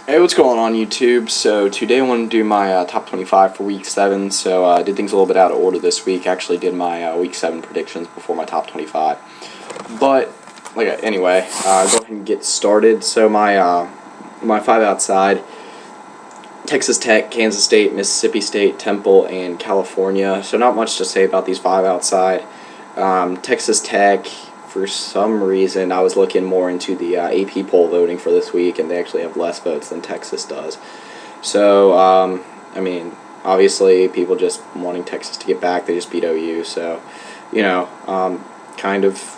Hey, what's going on YouTube? So today I want to do my top 25 for week 7. So I did things a little bit out of order this week. Actually did my week 7 predictions before my top 25. But anyway, go ahead and get started. So my 5 outside: Texas Tech, Kansas State, Mississippi State, Temple, and California. So not much to say about these 5 outside. Texas Tech, for some reason, I was looking more into the AP poll voting for this week, and they actually have less votes than Texas does. So, I mean, obviously, people just wanting Texas to get back, they just beat OU, so, kind of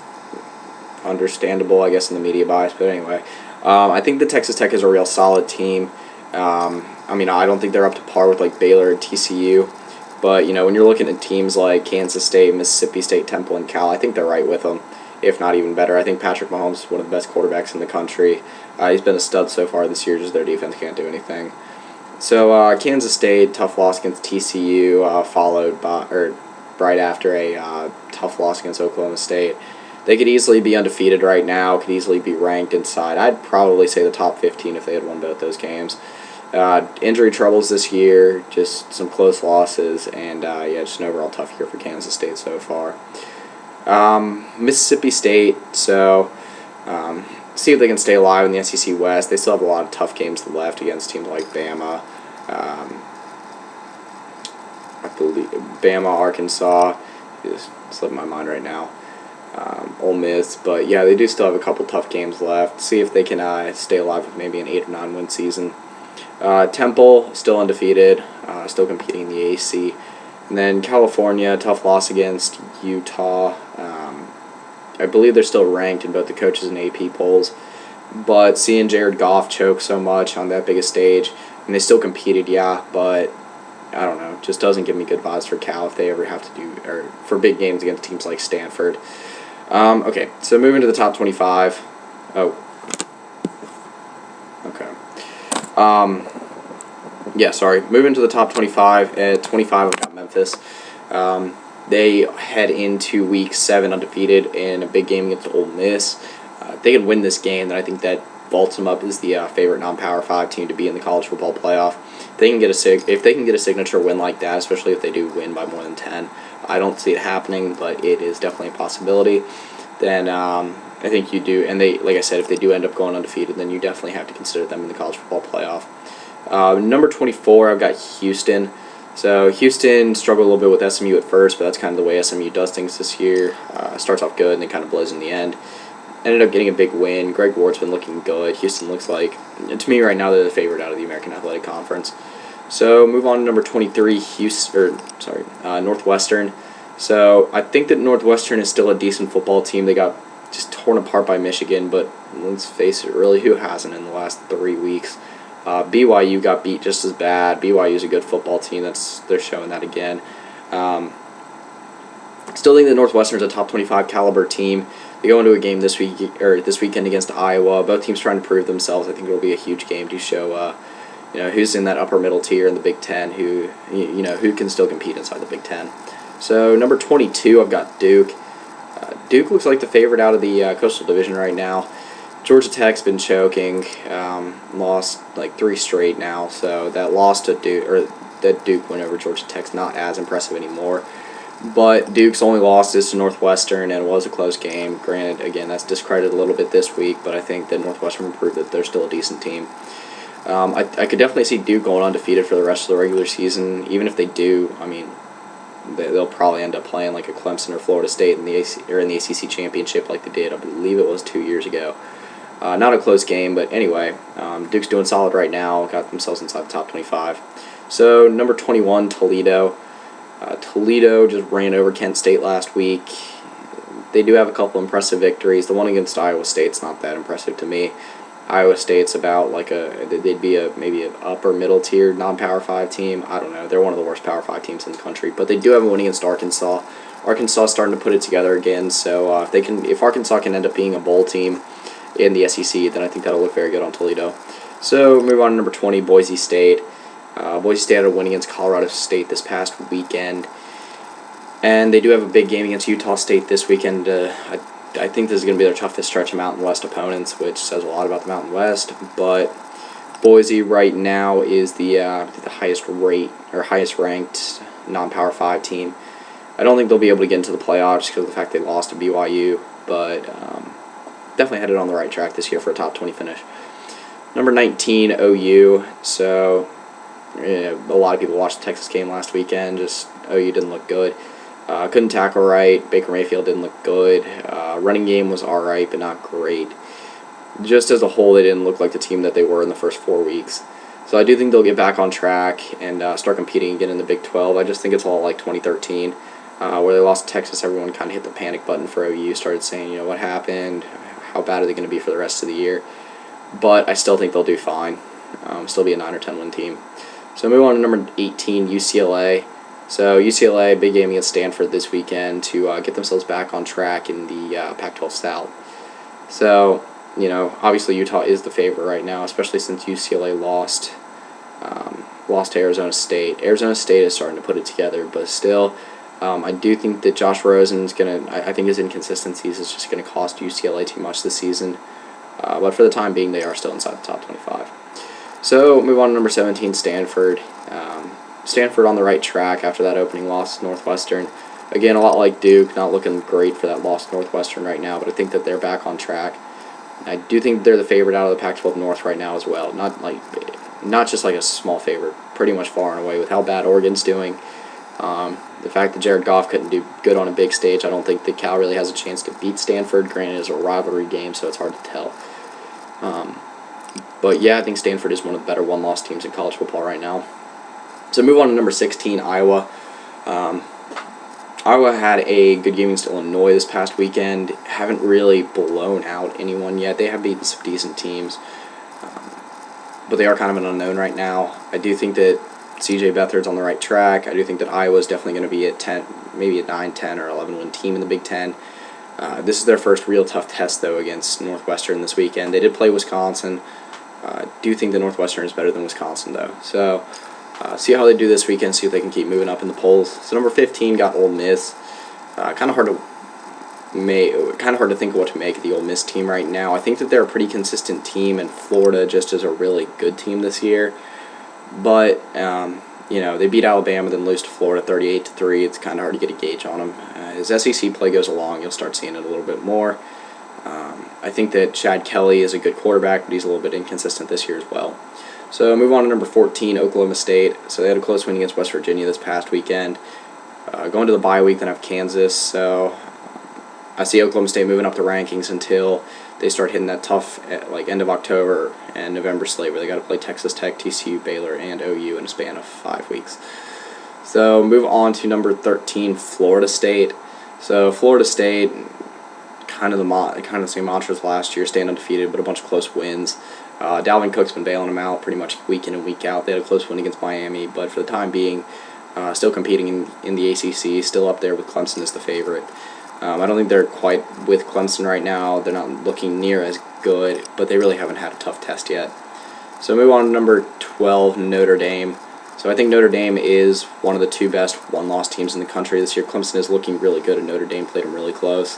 understandable, I guess, in the media bias, but anyway. I think that Texas Tech is a real solid team. I don't think they're up to par with, like, Baylor and TCU, but, when you're looking at teams like Kansas State, Mississippi State, Temple, and Cal, I think they're right with them, if not even better. I think Patrick Mahomes is one of the best quarterbacks in the country. He's been a stud so far this year, just their defense can't do anything. So Kansas State, tough loss against TCU, followed by, or right after a tough loss against Oklahoma State. They could easily be undefeated right now, could easily be ranked inside. I'd probably say the top 15 if they had won both those games. Injury troubles this year, just some close losses, and just an overall tough year for Kansas State so far. Mississippi State, so see if they can stay alive in the SEC West. They still have a lot of tough games left against teams like Bama, Arkansas, just slipping my mind right now, Ole Miss, but yeah, they do still have a couple tough games left. See if they can stay alive with maybe an 8 or 9 win season. Temple, still undefeated, still competing in the AAC. And then California, tough loss against Utah. I believe they're still ranked in both the coaches and AP polls. But seeing Jared Goff choke so much on that biggest stage, and they still competed, yeah, but I don't know, just doesn't give me good vibes for Cal if they ever have to do, or for big games against teams like Stanford. Okay, so moving to the top 25. Oh. Okay. Moving to the top 25. At 25, I've got Memphis. They head into week 7 undefeated in a big game against Ole Miss. If they can win this game, then I think that vaults them up as the favorite non-Power 5 team to be in the college football playoff. If they can get a signature win like that, especially if they do win by more than 10, I don't see it happening, but it is definitely a possibility. Then I think you do, and they, like I said, if they do end up going undefeated, then you definitely have to consider them in the college football playoff. Number 24, I've got Houston. So Houston struggled a little bit with SMU at first, but that's kind of the way SMU does things this year. Starts off good and then kind of blows in the end. Ended up getting a big win. Greg Ward's been looking good. Houston looks like, to me right now, they're the favorite out of the American Athletic Conference. So move on to number 23, Northwestern. So I think that Northwestern is still a decent football team. They got just torn apart by Michigan, but let's face it, really, who hasn't in the last 3 weeks? BYU got beat just as bad. BYU is a good football team. They're showing that again. Still think that Northwestern is a top 25 caliber team. They go into a game this weekend against Iowa. Both teams trying to prove themselves. I think it will be a huge game to show who's in that upper middle tier in the Big Ten, who can still compete inside the Big Ten. So number 22, I've got Duke. Duke looks like the favorite out of the Coastal Division right now. Georgia Tech's been choking, lost like 3 straight now, so that loss to Duke, or that Duke win over Georgia Tech's not as impressive anymore. But Duke's only loss is to Northwestern, and it was a close game. Granted, again, that's discredited a little bit this week, but I think that Northwestern proved that they're still a decent team. I could definitely see Duke going undefeated for the rest of the regular season. Even if they do, they'll probably end up playing like a Clemson or Florida State in the ACC championship like they did. I believe it was 2 years ago. Not a close game, but anyway, Duke's doing solid right now. Got themselves inside the top 25. So number 21, Toledo. Toledo just ran over Kent State last week. They do have a couple impressive victories. The one against Iowa State's not that impressive to me. Iowa State's about like they'd be maybe an upper middle tier non-Power 5 team. I don't know. They're one of the worst Power 5 teams in the country, but they do have a win against Arkansas. Arkansas is starting to put it together again. So if Arkansas can end up being a bowl team in the SEC, then I think that'll look very good on Toledo. So move on to number 20, Boise State. Boise State had a win against Colorado State this past weekend, and they do have a big game against Utah State this weekend. I think this is going to be their toughest stretch of Mountain West opponents, which says a lot about the Mountain West, but Boise right now is the highest ranked non-Power 5 team. I don't think they'll be able to get into the playoffs because of the fact they lost to BYU, but definitely headed on the right track this year for a top 20 finish. Number 19, OU. So a lot of people watched the Texas game last weekend. Just OU didn't look good. Couldn't tackle right. Baker Mayfield didn't look good. Running game was all right, but not great. Just as a whole, they didn't look like the team that they were in the first 4 weeks. So I do think they'll get back on track and start competing again in the Big 12. I just think it's all like 2013, where they lost to Texas. Everyone kind of hit the panic button for OU, started saying, what happened? How bad are they going to be for the rest of the year? But I still think they'll do fine. Still be a 9 or 10 win team. So move on to number 18, UCLA. So UCLA, big game against Stanford this weekend to get themselves back on track in the Pac-12 South. So, obviously Utah is the favorite right now, especially since UCLA lost to Arizona State. Arizona State is starting to put it together, but still, I do think that Josh Rosen's I think his inconsistencies is just going to cost UCLA too much this season. But for the time being, they are still inside the top 25. So move on to number 17, Stanford. Stanford on the right track after that opening loss to Northwestern. Again, a lot like Duke, not looking great for that loss to Northwestern right now, but I think that they're back on track. I do think they're the favorite out of the Pac-12 North right now as well. Not just like a small favorite, pretty much far and away with how bad Oregon's doing. The fact that Jared Goff couldn't do good on a big stage, I don't think that Cal really has a chance to beat Stanford. Granted, it's a rivalry game, so it's hard to tell. But yeah, I think Stanford is one of the better one-loss teams in college football right now. So move on to number 16, Iowa. Iowa had a good game against Illinois this past weekend. Haven't really blown out anyone yet. They have beaten some decent teams, but they are kind of an unknown right now. I do think that C.J. Beathard's on the right track. I do think that Iowa is definitely going to be a 10, maybe a 9, 10, or 11 win team in the Big Ten. This is their first real tough test, though, against Northwestern this weekend. They did play Wisconsin. I do think that Northwestern is better than Wisconsin, though. So see how they do this weekend, see if they can keep moving up in the polls. So number 15 got Ole Miss. Kind of hard to think of what to make of the Ole Miss team right now. I think that they're a pretty consistent team, and Florida just is a really good team this year. But they beat Alabama, then lose to Florida 38-3. It's kind of hard to get a gauge on them. As SEC play goes along, you'll start seeing it a little bit more. I think that Chad Kelly is a good quarterback, but he's a little bit inconsistent this year as well. So move on to number 14, Oklahoma State. So they had a close win against West Virginia this past weekend. Going to the bye week, then have Kansas. So I see Oklahoma State moving up the rankings until they start hitting that tough end of October and November slate where they got to play Texas Tech, TCU, Baylor, and OU in a span of 5 weeks. So move on to number 13, Florida State. So Florida State, kind of the same mantra as last year, staying undefeated, but a bunch of close wins. Dalvin Cook's been bailing them out pretty much week in and week out. They had a close win against Miami, but for the time being, still competing in the ACC, still up there with Clemson as the favorite. I don't think they're quite with Clemson right now. They're not looking near as good, but they really haven't had a tough test yet. So move on to number 12, Notre Dame. So I think Notre Dame is one of the 2 best one-loss teams in the country this year. Clemson is looking really good, and Notre Dame played them really close.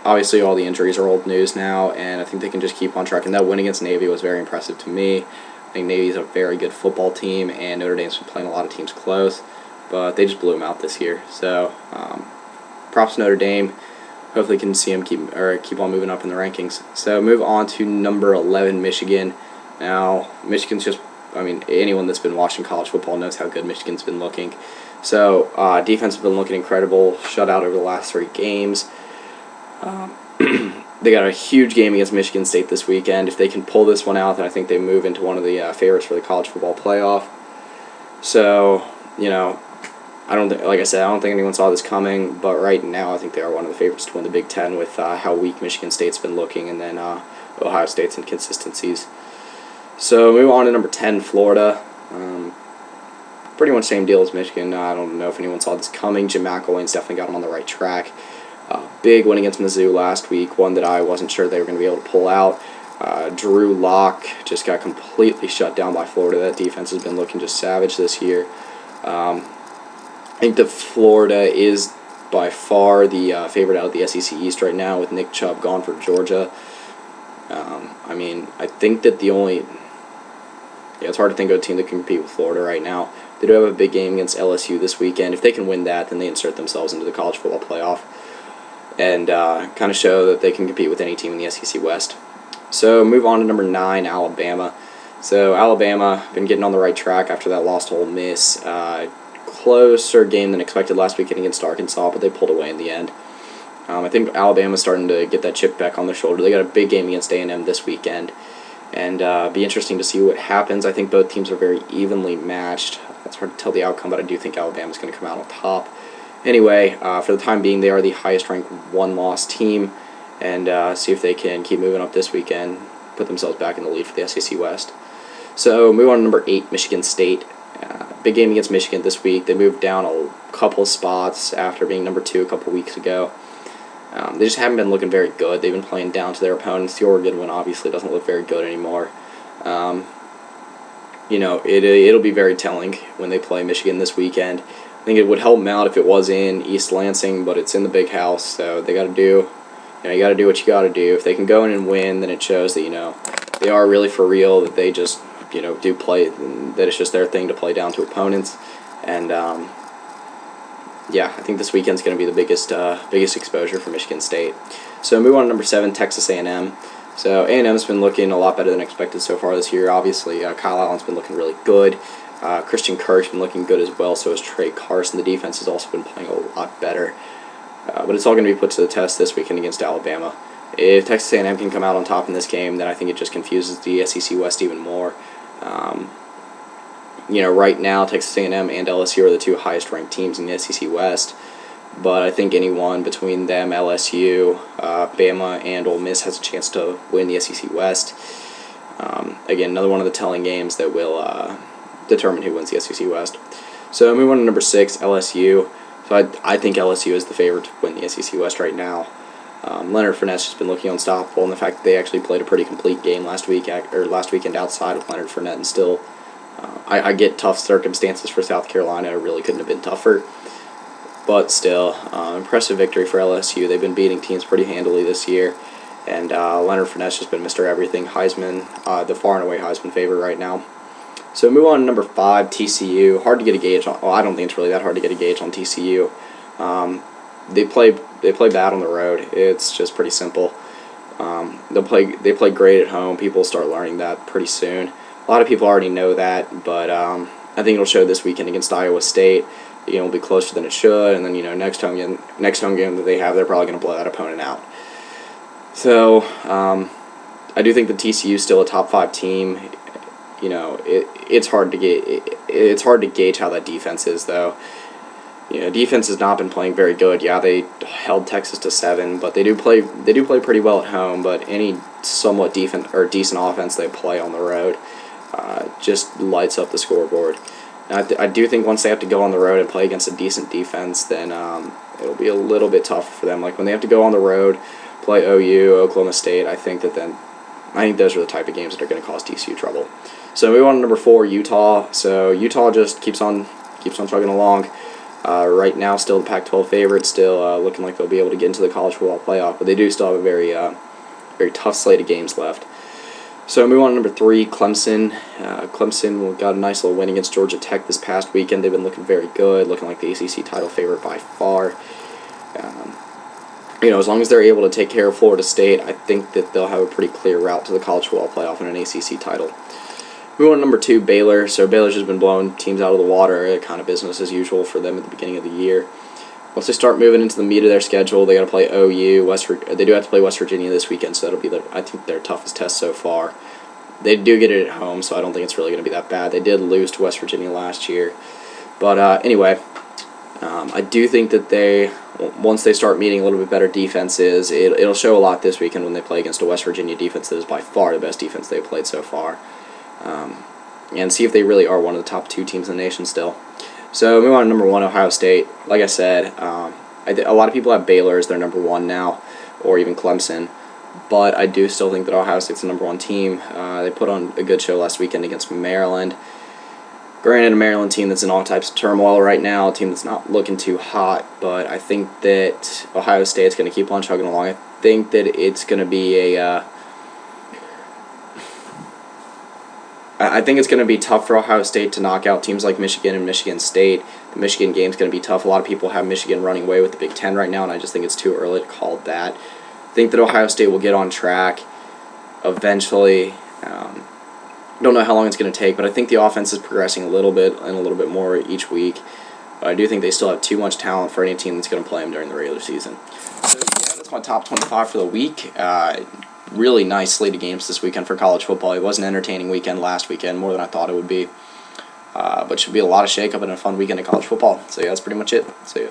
Obviously, all the injuries are old news now, and I think they can just keep on track. And that win against Navy was very impressive to me. I think Navy is a very good football team, and Notre Dame's been playing a lot of teams close, but they just blew them out this year. So props to Notre Dame. Hopefully can see them keep on moving up in the rankings. So move on to number 11, Michigan. Now, Michigan's anyone that's been watching college football knows how good Michigan's been looking. So defense has been looking incredible, shut out over the last 3 games. They got a huge game against Michigan State this weekend. If they can pull this one out, then I think they move into one of the favorites for the college football playoff. So, I don't think anyone saw this coming, but right now I think they are one of the favorites to win the Big Ten with how weak Michigan State's been looking, and then Ohio State's inconsistencies. So move on to number 10, Florida. Pretty much same deal as Michigan. I don't know if anyone saw this coming. Jim McElwain's definitely got them on the right track. Big win against Mizzou last week, one that I wasn't sure they were going to be able to pull out. Drew Lock just got completely shut down by Florida. That defense has been looking just savage this year. I think that Florida is by far the favorite out of the SEC East right now with Nick Chubb gone for Georgia. I think that the only it's hard to think of a team that can compete with Florida right now. They do have a big game against LSU this weekend. If they can win that, then they insert themselves into the college football playoff and kind of show that they can compete with any team in the SEC West. So move on to number 9, Alabama. So Alabama been getting on the right track after that loss to Ole Miss. Closer game than expected last weekend against Arkansas, but they pulled away in the end. I think Alabama's starting to get that chip back on their shoulder. They got a big game against A&M this weekend, and be interesting to see what happens. I think both teams are very evenly matched. It's hard to tell the outcome, but I do think Alabama's going to come out on top. Anyway, for the time being, they are the highest-ranked one-loss team, and see if they can keep moving up this weekend, put themselves back in the lead for the SEC West. So move on to number 8, Michigan State. Big game against Michigan this week. They moved down a couple of spots after being number 2 a couple weeks ago. They just haven't been looking very good. They've been playing down to their opponents. The Oregon one obviously doesn't look very good anymore. It'll be very telling when they play Michigan this weekend. I think it would help them out if it was in East Lansing, but it's in the big house, so they got to do. You got to do what you got to do. If they can go in and win, then it shows that they are really for real. That they just do play. That it's just their thing to play down to opponents, and I think this weekend's going to be the biggest exposure for Michigan State. So move on to number 7, Texas A&M. So A&M's been looking a lot better than expected so far this year. Obviously, Kyle Allen's been looking really good. Christian Kirk's been looking good as well. So has Trey Carson. The defense has also been playing a lot better. But it's all going to be put to the test this weekend against Alabama. If Texas A&M can come out on top in this game, then I think it just confuses the SEC West even more. Right now, Texas A&M and LSU are the 2 highest-ranked teams in the SEC West. But I think anyone between them, LSU, Bama, and Ole Miss has a chance to win the SEC West. Again, another one of the telling games that will determine who wins the SEC West. So move on to number 6, LSU. So I think LSU is the favorite to win the SEC West right now. Leonard Fournette's just been looking unstoppable, and the fact that they actually played a pretty complete game last weekend outside of Leonard Fournette, and still, I get tough circumstances for South Carolina. It really couldn't have been tougher, but still, impressive victory for LSU. They've been beating teams pretty handily this year, and Leonard Fournette's just been Mr. Everything. Heisman, the far and away Heisman favorite right now. So move on to number 5, TCU. Hard to get a gauge on. Well, I don't think it's really that hard to get a gauge on TCU. They play bad on the road. It's just pretty simple. They play great at home. People start learning that pretty soon. A lot of people already know that, but I think it'll show this weekend against Iowa State. It'll be closer than it should, and then next home game that they have, they're probably going to blow that opponent out. So I do think the TCU is still a top 5 team. It's hard to gauge how that defense is, though. Defense has not been playing very good. Yeah, they held Texas to 7, but they do play pretty well at home. But any somewhat decent offense they play on the road just lights up the scoreboard. And I do think once they have to go on the road and play against a decent defense, then it'll be a little bit tougher for them. Like when they have to go on the road, play OU, Oklahoma State, I think those are the type of games that are going to cause TCU trouble. So we on to number 4, Utah. So Utah just keeps on chugging along. Right now, still the Pac-12 favorite, still looking like they'll be able to get into the college football playoff, but they do still have a very tough slate of games left. So move on to number 3, Clemson. Clemson got a nice little win against Georgia Tech this past weekend. They've been looking very good, looking like the ACC title favorite by far. As long as they're able to take care of Florida State, I think that they'll have a pretty clear route to the college football playoff and an ACC title. Move on to number 2, Baylor. So Baylor's just been blowing teams out of the water, kind of business as usual for them at the beginning of the year. Once they start moving into the meat of their schedule, they got to play OU. They do have to play West Virginia this weekend, so that'll be I think their toughest test so far. They do get it at home, so I don't think it's really going to be that bad. They did lose to West Virginia last year, but anyway, I do think that once they start meeting a little bit better defenses, it'll show a lot this weekend when they play against a West Virginia defense that is by far the best defense they've played so far. And see if they really are one of the top 2 teams in the nation still. So move on to number 1, Ohio State. Like I said, a lot of people have Baylor as their number 1 now, or even Clemson. But I do still think that Ohio State's the number 1 team. They put on a good show last weekend against Maryland. Granted, a Maryland team that's in all types of turmoil right now, a team that's not looking too hot, but I think that Ohio State's going to keep on chugging along. I think that it's going to be I I think it's going to be tough for Ohio State to knock out teams like Michigan and Michigan State. The Michigan game's going to be tough. A lot of people have Michigan running away with the Big Ten right now, and I just think it's too early to call that. I think that Ohio State will get on track eventually. Don't know how long it's going to take, but I think the offense is progressing a little bit and a little bit more each week. But I do think they still have too much talent for any team that's going to play them during the regular season. So, yeah, that's my top 25 for the week. Really nice slate of games this weekend for college football. It was an entertaining weekend last weekend, more than I thought it would be. But should be a lot of shakeup and a fun weekend of college football. So, yeah, that's pretty much it. See ya.